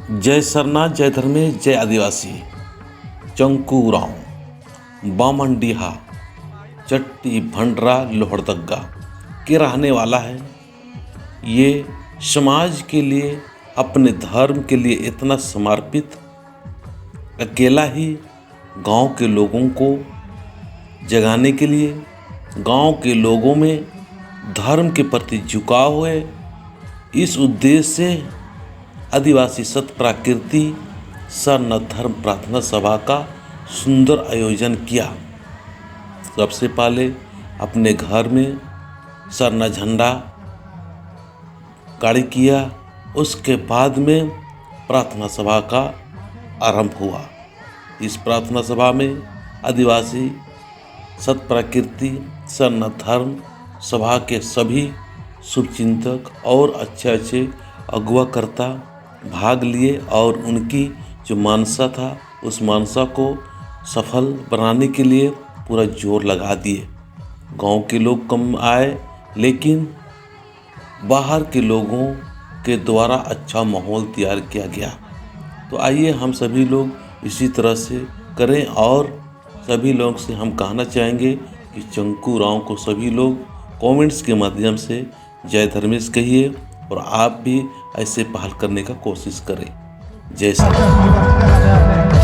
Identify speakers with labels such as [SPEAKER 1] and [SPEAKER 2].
[SPEAKER 1] जय सरना, जय धर्मेश, जय आदिवासी। चंकू राव बामनडीहा चट्टी भंडरा लोहरदगा के रहने वाला है। ये समाज के लिए, अपने धर्म के लिए इतना समर्पित, अकेला ही गांव के लोगों को जगाने के लिए, गांव के लोगों में धर्म के प्रति झुकाव है। इस उद्देश्य से आदिवासी सत प्राकृति सरना धर्म प्रार्थना सभा का सुंदर आयोजन किया। सबसे पहले अपने घर में सरना झंडा गाड़ी किया, उसके बाद में प्रार्थना सभा का आरंभ हुआ। इस प्रार्थना सभा में आदिवासी सत प्राकृति सरना धर्म सभा के सभी शुभचिंतक और अच्छे अगुवाकर्ता भाग लिए और उनकी जो मानसा था उस मानसा को सफल बनाने के लिए पूरा जोर लगा दिए। गांव के लोग कम आए, लेकिन बाहर के लोगों के द्वारा अच्छा माहौल तैयार किया गया। तो आइए हम सभी लोग इसी तरह से करें, और सभी लोग से हम कहना चाहेंगे कि चंकू राव को सभी लोग कमेंट्स के माध्यम से जय धर्मेश कहिए, और आप भी ऐसे पहल करने का कोशिश करें। जय श्री राम।